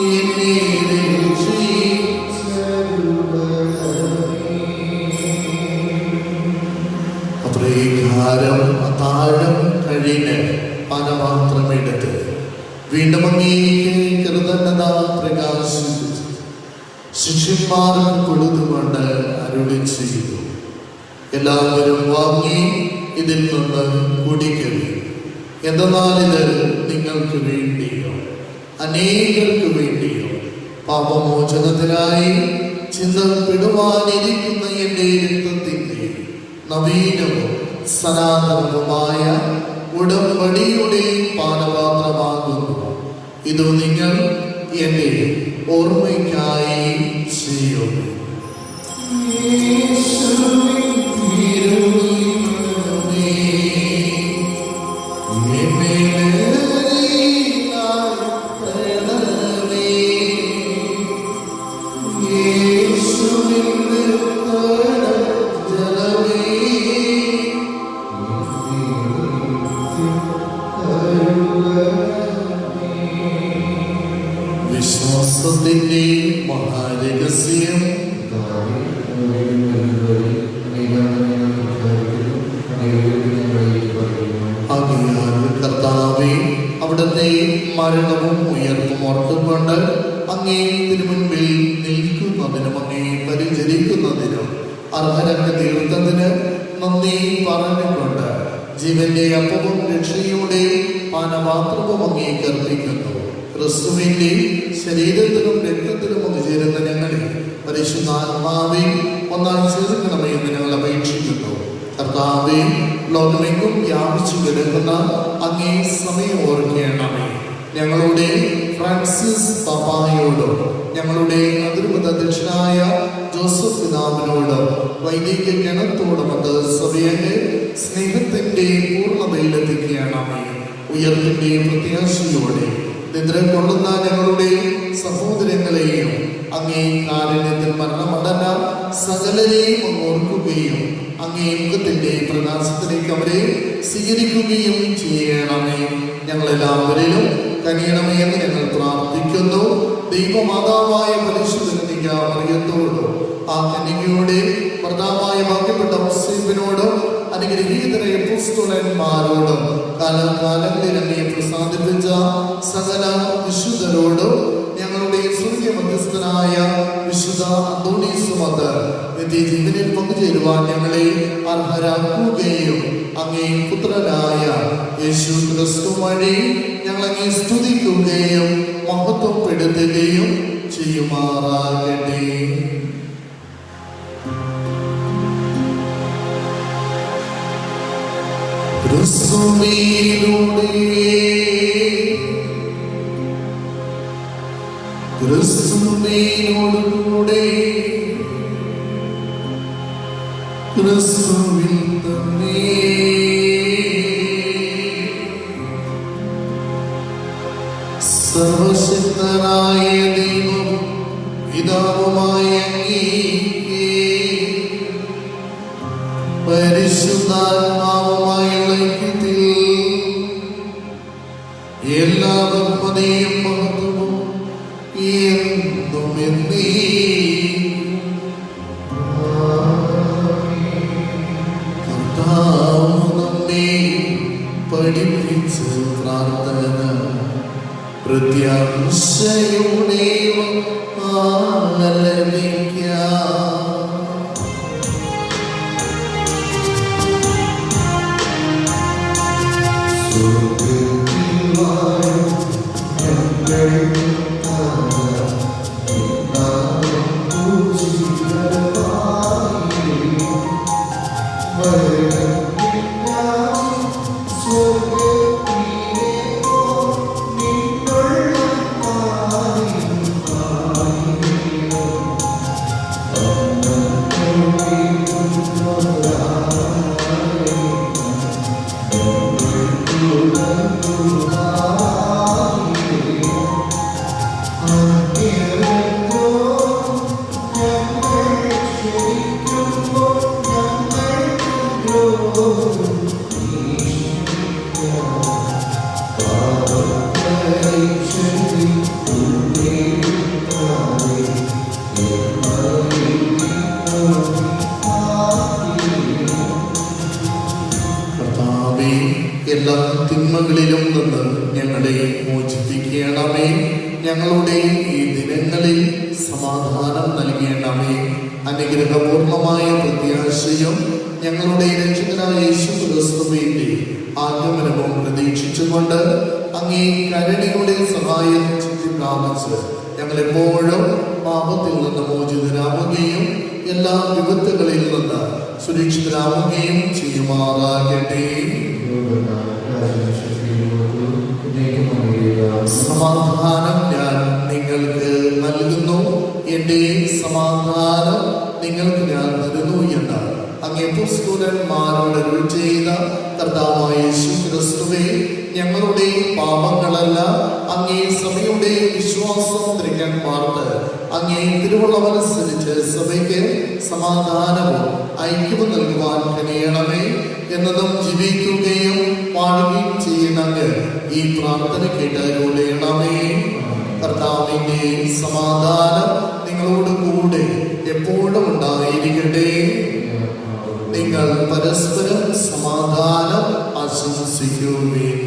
എന്നെ അപ്രകാരം അത്താഴം കഴിഞ്ഞ് പാനപാത്രമെടുത്ത് വീണ്ടും അങ്ങേക്ക് കൃതജ്ഞത പ്രകാശിപ്പിച്ചു ശിഷ്യന്മാർക്ക് കൊടുത്തുകൊണ്ട് അരുളി ചെയ്തു, എല്ലാവരും വാങ്ങി ഇതിൽ നിന്ന് കുടിക്കരുത്. എന്തെന്നാൽ ഇത് നിങ്ങൾക്ക് വേണ്ടിയോ അനേകർക്ക് വേണ്ടിയോ പാപമോചനത്തിനായി ചിന്തപ്പെടുവാനിരിക്കുന്ന എൻ്റെ രക്തത്തിൻ്റെ നവീനവും സനാതനവുമായ ഉടമ്പടിയുടെ പാനപാത്രമാകുന്നു. ഇത് നിങ്ങൾ എൻ്റെ ഓർമ്മയ്ക്കായി ചെയ്യും. വിശ്വാസത്തിന്റെ മഹാരഹസ്യം ആകയാൽ കർത്താവേ, അവിടുത്തെ മരണവും ഉയർപ്പും ഓർത്തുകൊണ്ട് അങ്ങേ തിരുമുൻപിൽ നിൽക്കുന്നതിനും അങ്ങേ പരിചരിക്കുന്നതിനും അർഹരക്ക് തീർത്തതിന് നന്ദി പറഞ്ഞുകൊണ്ട് ജീവന്റെ അപ്പവും രക്ഷയുടെ പാനപാത്രവും അങ്ങേക്ക് അർപ്പിക്കുന്നു. ക്രിസ്തുവിന്റെ ശരീരത്തിലും രക്തത്തിലും ഒന്ന് ചേരുന്ന ഞങ്ങളെ പരിശുദ്ധാത്മാവെ ഒന്നായി ചേർക്കണമേ എന്ന് ഞങ്ങൾ അപേക്ഷിക്കുന്നു. കർത്താവെ, ലോകമെങ്ങും വ്യാപിച്ചു കിടക്കുന്ന അങ്ങേ സമയം ഓർക്കണമേ. ഞങ്ങളുടെ ഫ്രാൻസിസ് പാപ്പായോടും ഞങ്ങളുടെ അതിർമത അധ്യക്ഷനായ ജോസഫ് പിതാവിനോടും വൈദിക ഗണത്തോടും അത് സഭയെ സ്നേഹത്തിന്റെ പൂർണ്ണതയിലെത്തിക്കുകയാണമേ. ഉയർപ്പിന്റെ പ്രത്യാശയോടെ നിദ്ര കൊള്ളുന്ന ഞങ്ങളുടെ സഹോദരങ്ങളെയും അങ്ങേ കാരുണ്യത്തിൽ മരണമടഞ്ഞ സകലരെയും ഓർക്കുകയും അങ്ങേ മുഖത്തിന്റെ പ്രകാശത്തിലേക്ക് അവരെ സ്വീകരിക്കുകയും ചെയ്യണമേ. ഞങ്ങളെല്ലാവരിലും കനിയണമേ എന്ന് ഞങ്ങൾ പ്രാർത്ഥിക്കുന്നു. ദൈവമാതാവായ പരിശുദ്ധ മറിയത്തോടും ആ കന്യകയുടെ ഭർത്താവായ ഭാഗ്യപ്പെട്ട ഔസേപ്പിനോടും അനുഗ്രഹീതരായ അപ്പോസ്തലന്മാരോടും കാലാകാലങ്ങളിൽ അങ്ങയെ പ്രസാദിപ്പിച്ച സകല വിശുദ്ധരോടും ഞങ്ങളുടെ സ്വർഗ്ഗ മധ്യസ്ഥനായ വിശുദ്ധ അന്തോണീസുമത് നിത്യജീവനിൽ പങ്കുചേരുവാൻ ഞങ്ങളെ അർഹരാക്കുകയും അങ്ങേ പുത്രനായ യേശു ക്രിസ്തു വഴി ഞങ്ങളങ്ങേ സ്തുതിക്കുകയും മഹത്വപ്പെടുത്തുകയും ചെയ്യുമാറാകട്ടെ. ക്രിസ്തുവിനോടുകൂടെ ക്രിസ്തുവിൽ തന്നെ സർവശക്തനായ ദൈവം പിതാവുമായ അങ്ങേക്ക് പരിശുദ്ധാത്മാവുമായുള്ള ഐക്യത്തിൽ എല്ലാ ബഹുമതിയും മഹത്വവും എന്നും കർത്താവ് നമ്മെ പഠിപ്പിച്ച പ്രാർത്ഥന പ്രത്യാശയുടെ തിന്മകളിലും നിന്ന് ഞങ്ങളെ മോചിപ്പിക്കണമേ. ഞങ്ങളുടെ ഈ ദിനങ്ങളിൽ സമാധാനം നൽകണമേ. അനുഗ്രഹപൂർണമായ പ്രത്യാശയും ഞങ്ങളുടെ രക്ഷകനായ യേശുക്രിസ്തുവിന്റെ ആഗമനവും പ്രതീക്ഷിച്ചുകൊണ്ട് അങ്ങേ കരുണയുടെ സഹായം പ്രാപിച്ച് ഞങ്ങളെപ്പോഴും പാപത്തിൽ നിന്ന് മോചിതരാവുകയും എല്ലാ വിപത്തുകളിൽ നിന്ന് സുരക്ഷിതരാവുകയും ചെയ്യുമാറാകട്ടെ. സമാധാനം ഞാൻ നിങ്ങൾക്ക് നൽകുന്നു, എൻ്റെ സമാധാനം നിങ്ങൾക്ക് ഞാൻ തരുന്നു എന്ന് അങ്ങേ പുസ്തകന്മാരോട് അരുളി ചെയ്ത കർത്താവായ യേശുക്രിസ്തുവേ, ഞങ്ങളുടെ പാപങ്ങളല്ല അങ്ങേ സഭയുടെ വിശ്വാസം തിരിക്കാൻ പാർത്ത് അങ്ങേ തിരുവുള്ളമനുസരിച്ച് സഭയ്ക്ക് സമാധാനവും ഐക്യവും നൽകുവാൻ കഴിയണമേ. എന്നതും ജീവിക്കുകയും വാഴുകയും ചെയ്യുന്നങ്ങ് ഈ പ്രാർത്ഥന കേട്ടരുളണമേ. കർത്താവിന്റെ സമാധാനം നിങ്ങളോട് കൂടെ എപ്പോഴും ഉണ്ടായിരിക്കട്ടെ. നിങ്ങൾ പരസ്പരം സമാധാനം ആശംസിക്കുവിൻ.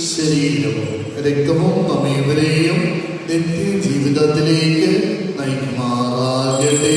ശരീരവും രക്തവും നമ്മേവരെയും നിത്യജീവിതത്തിലേക്ക് നയിക്കുമാറാകട്ടെ.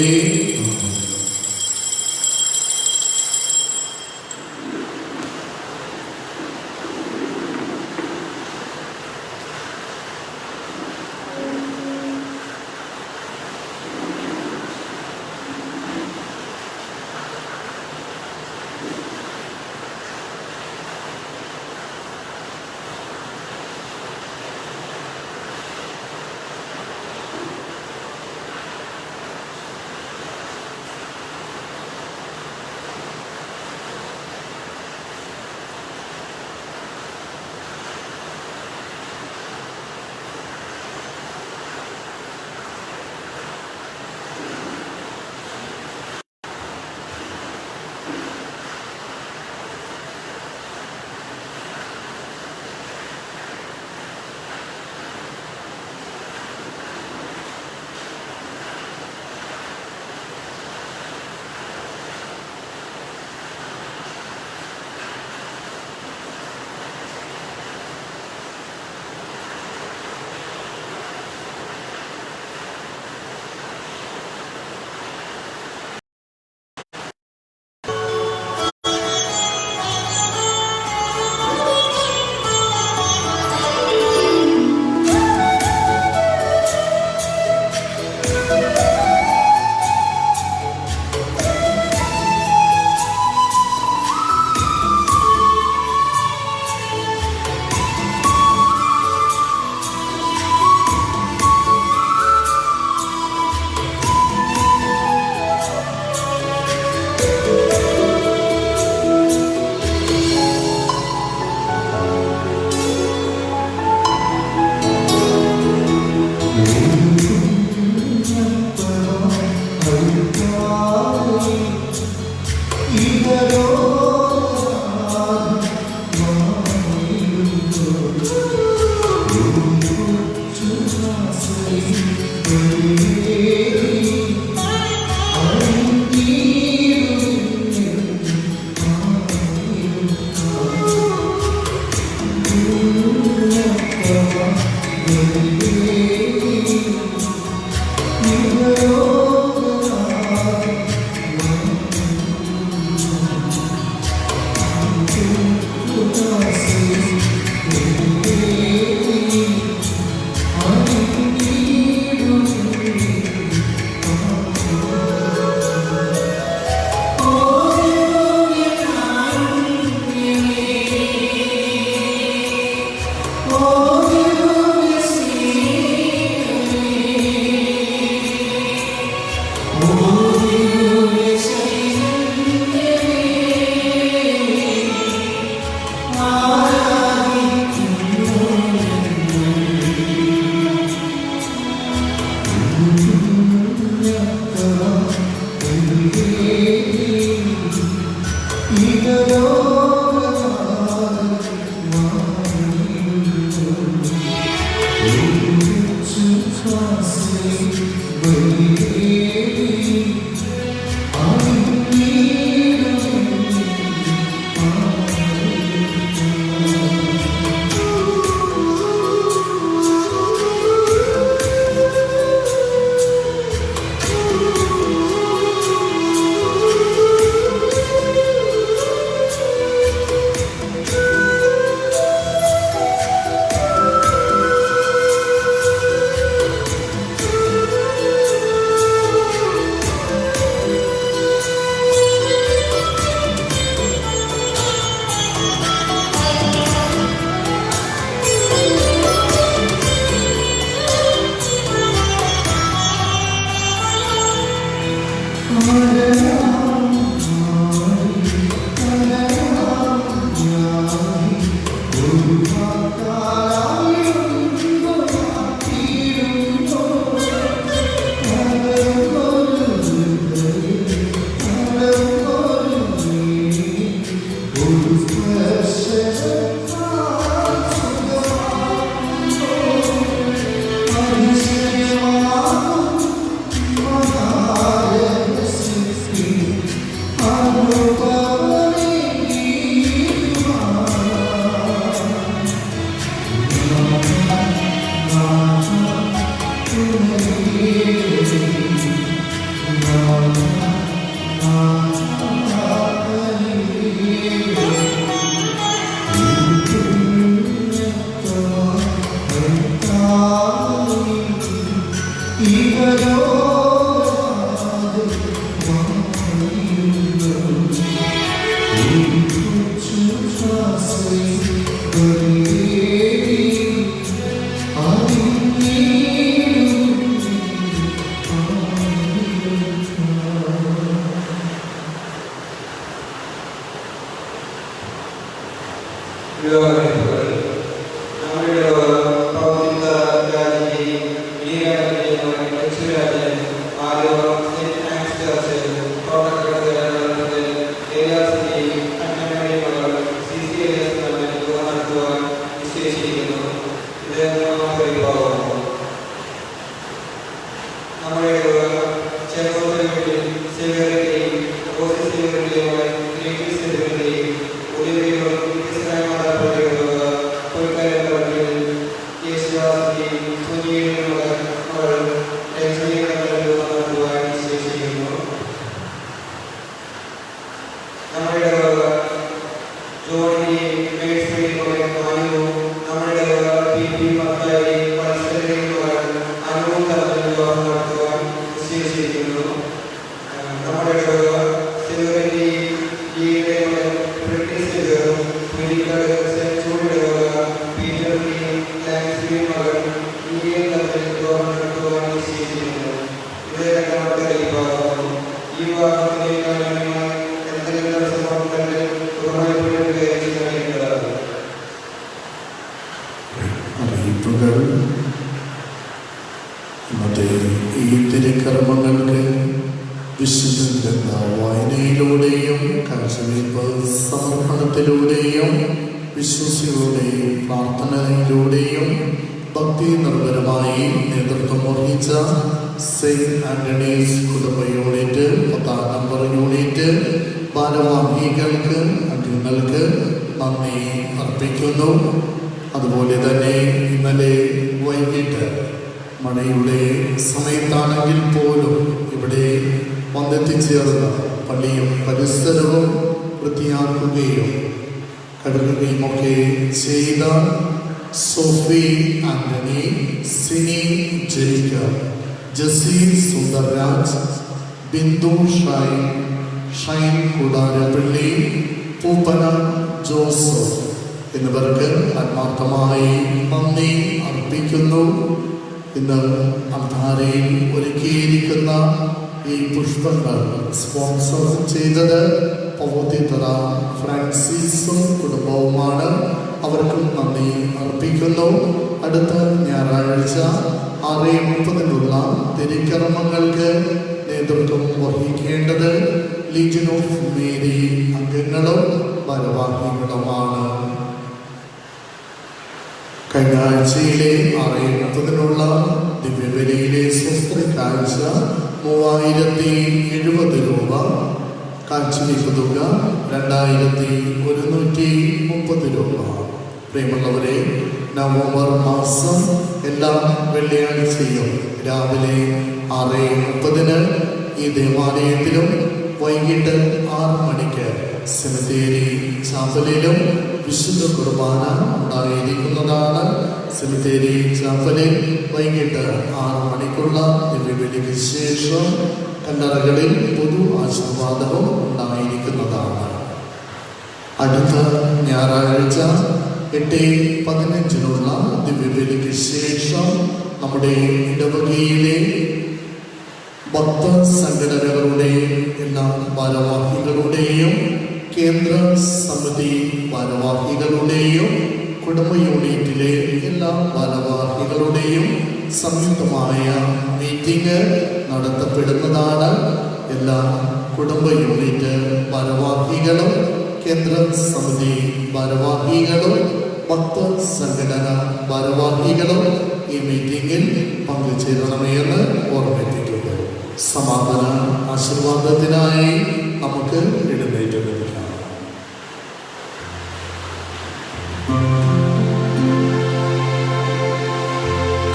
അതുപോലെ തന്നെ ഇന്നലെ വൈകിട്ട് മഴയുടെ സമയത്താണെങ്കിൽ പോലും ഇവിടെ വന്നെത്തിച്ചേർന്ന പള്ളിയും പരിസരവും വൃത്തിയാക്കുകയും കഴുകുകയും ഒക്കെ ചെയ്ത സോഫി ആന്റണി, സിനി ജെറിക്ക, ജസി സുന്ദർരാജ്, ബിന്ദു ഷൈൻ കൂടാരപ്പള്ളി, പൂപ്പന ജോസഫ് എന്നിവർക്ക് ആത്മാർത്ഥമായി നന്ദി അർപ്പിക്കുന്നു. ഇന്ന് അൾത്താരയിൽ ഒരുക്കിയിരിക്കുന്ന ഈ പുഷ്പങ്ങൾ സ്പോൺസർ ചെയ്തത് പൗതിതറ ഫ്രാൻസിസും കുടുംബവുമാണ്. അവർക്കും നന്ദി അർപ്പിക്കുന്നു. അടുത്ത ഞായറാഴ്ച 6:30 തിരുക്കർമ്മങ്ങൾക്ക് നേതൃത്വം വഹിക്കേണ്ടത് ലീജിയൻ ഓഫ് മേരി അംഗങ്ങളും ഭാരവാഹികളുമാണ്. കഴിഞ്ഞ ആഴ്ചയിലെ 6:30 ദിവ്യബലിയിലെ സ്വസ്ത്ര കാഴ്ച 3070 രൂപ, കാഴ്ചവെപ്പ് തുക 2130 രൂപ. പ്രിയമുള്ളവരെ, നവംബർ മാസം എല്ലാ വെള്ളിയാഴ്ചയും രാവിലെ 6:30 ഈ ദേവാലയത്തിലും വൈകിട്ട് 6 മണിക്ക് സെമിത്തേരി ചാപ്പലിലും വിശുദ്ധ കുർബാന ഉണ്ടായിരിക്കുന്നതാണ്. സെമിത്തേരി ചാപ്പലിൽ വൈകിട്ട് 6 മണിക്കുള്ള ദിവ്യബലിക്ക് ശേഷം കല്ലറകളിൽ പൊതു ആശീർവാദവും ഉണ്ടായിരിക്കുന്നതാണ്. അടുത്ത ഞായറാഴ്ച 8:15 ദിവ്യബലിക്ക് ശേഷം നമ്മുടെ ഇടവകയിലെ ഭക്ത സംഘടനകളുടെയും എല്ലാ ഭാരവാഹികളുടെയും കേന്ദ്ര സമിതി ഭാരവാഹികളുടെയും കുടുംബ യൂണിറ്റിലെ എല്ലാ ഭാരവാഹികളുടെയും സംയുക്തമായ മീറ്റിംഗ് നടത്തപ്പെടുന്നതാണ്. എല്ലാ കുടുംബ യൂണിറ്റ് ഭാരവാഹികളും കേന്ദ്ര സമിതി ഭാരവാഹികളും ഭക്ത സംഘടന ഭാരവാഹികളും ഈ മീറ്റിംഗിൽ പങ്കുചേരണമെന്ന് ഓർമ്മിപ്പിക്കുന്നു. സമാപന ആശീർവാദത്തിനായി നമുക്ക് എഴുന്നേറ്റ് നിൽക്കാം.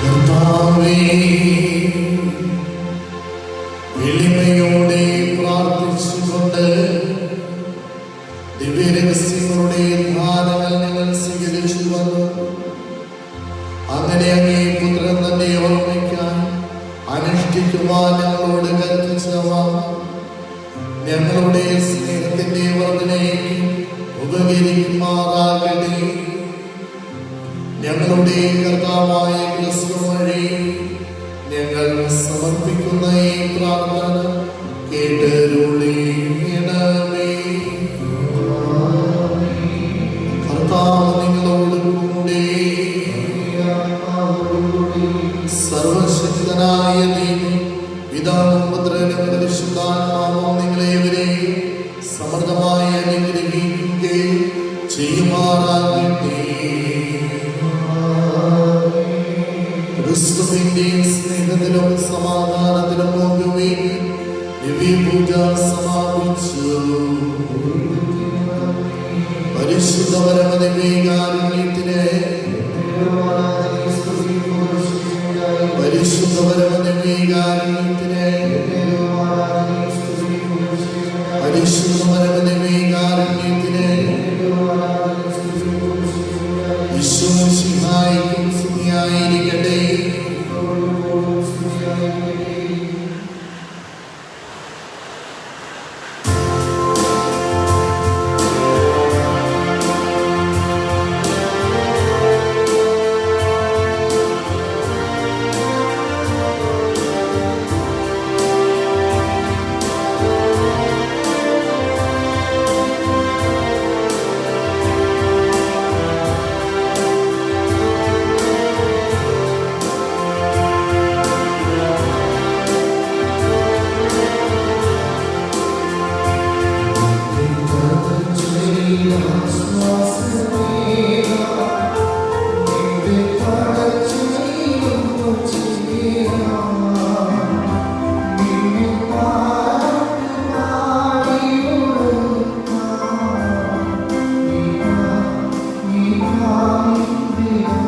കർത്താവേ, എളിമയോടെ പ്രാർത്ഥിച്ചുകൊണ്ട് ദിവ്യരഹസ്യങ്ങളുടെ ധാരകൾ ഞങ്ങൾ സ്വീകരിച്ചു വന്നു. അങ്ങനെ അങ്ങേ പുത്രൻ തന്നെ ഓർമ്മിക്കാൻ അനുഷ്ഠിക്കുവാൻ ഞങ്ങളോട് കൽപ്പിച്ചവ ഞങ്ങളുടെ സ്നേഹത്തിന്റെ വർദ്ധനയ്ക്ക് ഉപകരിക്കുമാറാകട്ടെ. ഞങ്ങളുടെ കർത്താവായ ക്രിസ്തു വഴി ഞങ്ങൾ സമർപ്പിക്കുന്ന ഈ പ്രാർത്ഥന കേട്ടരുളണമേ. കർത്താവ് നിങ്ങളോട് കൂടെ. സർവശക്തനായ ദൈവം പിതാവും പുത്രനും പരിശുദ്ധാത്മാവും നിങ്ങളെവരെയും സമൃദ്ധമായി അനുഗ്രഹിക്കുകയും ചെയ്യുമാറാകട്ടെ. ക്രിസ്തുവിന്റെ സ്നേഹത്തിലും സമാധാനത്തിലും പോകുകയും ദിവ്യപൂജ സമാപിച്ചു. പരിശുദ്ധ പരമദിവ്യകാരുണ്യത്തിന് പരിശുദ്ധ പരമദിവ്യകാരുണ്യത്തിന് പരിശുദ്ധ പരമദിവ്യകാരുണ്യത്തിന് ഈശോമിശിഹായ്ക്കും സ്തുതിയായിരിക്കട്ടെ. Yeah.